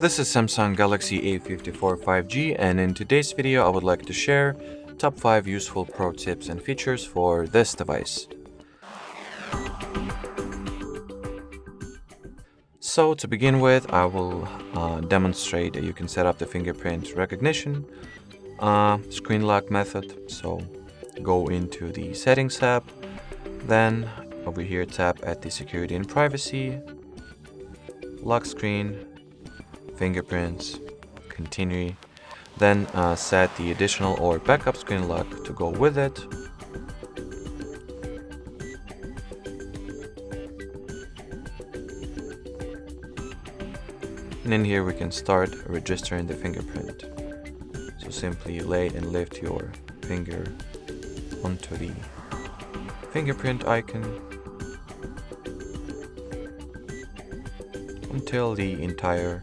This is Samsung Galaxy A54 5G, and in today's video I would like to share top 5 useful pro tips and features for this device. So to begin with, I will demonstrate that you can set up the fingerprint recognition screen lock method. So go into the settings tab, then over here tap at the security and privacy, lock screen, fingerprints, continue, then set the additional or backup screen lock to go with it. And in here we can start registering the fingerprint. So simply lay and lift your finger onto the fingerprint icon until the entire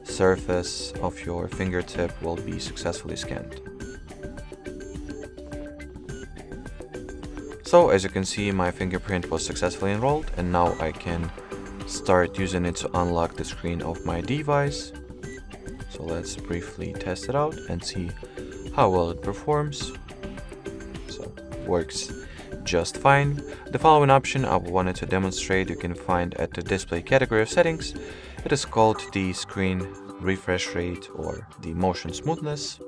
surface of your fingertip will be successfully scanned. So as you can see, my fingerprint was successfully enrolled, and now I can start using it to unlock the screen of my device. So let's briefly test it out and see how well it performs. So it works just fine. The following option I wanted to demonstrate you can find at the display category of settings. It is called the screen refresh rate or the motion smoothness.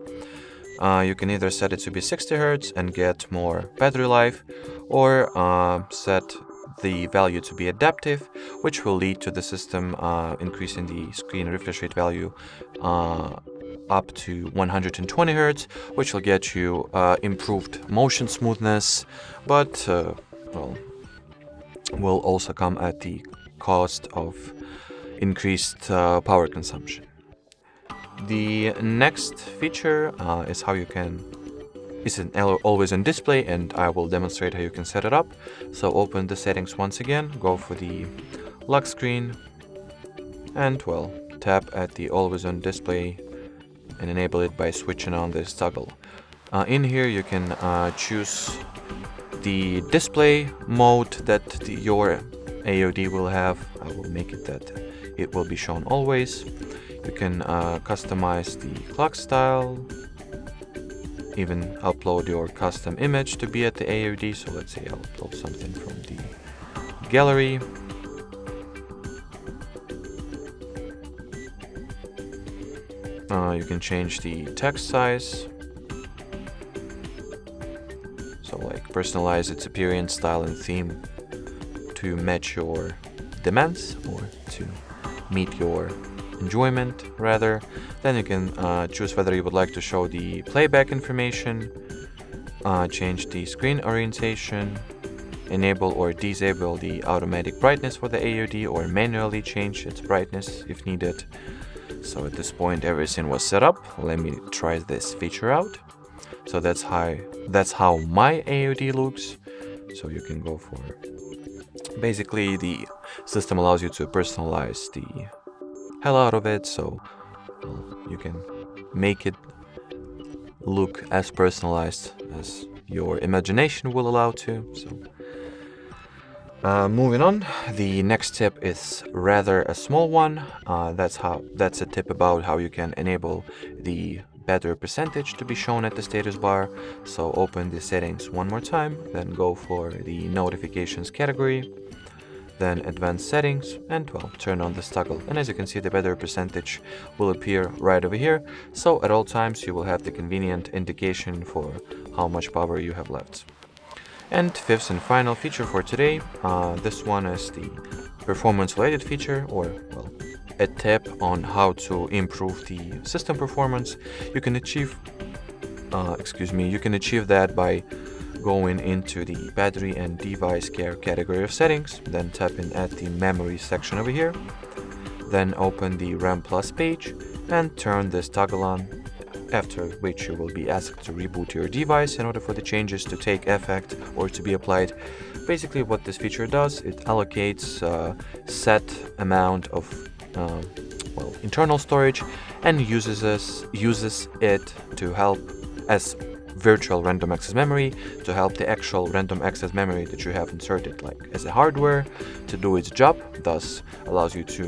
You can either set it to be 60 Hz and get more battery life, or set the value to be adaptive, which will lead to the system increasing the screen refresh rate value up to 120 Hz, which will get you improved motion smoothness, but will also come at the cost of increased power consumption. The next feature is how you can, it's an always on display, and I will demonstrate how you can set it up. So open the settings once again, go for the lock screen, and tap at the always on display and enable it by switching on this toggle. In here you can choose the display mode that your AOD will have. I will make it that it will be shown always. You can customize the clock style, even upload your custom image to be at the AOD. So let's say I'll upload something from the gallery. You can change the text size, so like personalize its appearance, style and theme to match your demands, or to meet your enjoyment rather. Then you can choose whether you would like to show the playback information, change the screen orientation, enable or disable the automatic brightness for the AOD, or manually change its brightness if needed. So at this point everything was set up. Let me try this feature out. So that's how my AOD looks. So you can go for, basically the system allows you to personalize the hell out of it, so you can make it look as personalized as your imagination will allow to. So moving on, the next tip is rather a small one. That's a tip about how you can enable the battery percentage to be shown at the status bar. So open the settings one more time, then go for the notifications category, then advanced settings, and turn on this toggle. And as you can see, the battery percentage will appear right over here. So at all times you will have the convenient indication for how much power you have left. And fifth and final feature for today, this one is the performance related feature, or a tip on how to improve the system performance. You can achieve that by going into the battery and device care category of settings, then tapping at the memory section over here, then open the RAM Plus page and turn this toggle on, after which you will be asked to reboot your device in order for the changes to take effect or to be applied. Basically what this feature does, it allocates a set amount of internal storage and uses it to help as virtual random access memory to help the actual random access memory that you have inserted like as a hardware to do its job, thus allows you to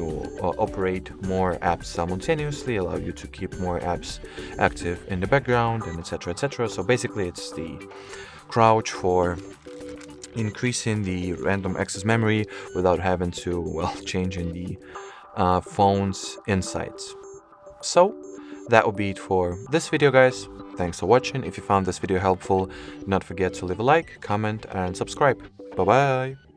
operate more apps simultaneously, allow you to keep more apps active in the background, and etc, etc. So basically it's the crouch for increasing the random access memory without having to, well, changing the phone's insides. So that will be it for this video, guys. Thanks for watching. If you found this video helpful, do not forget to leave a like, comment, and subscribe. Bye bye.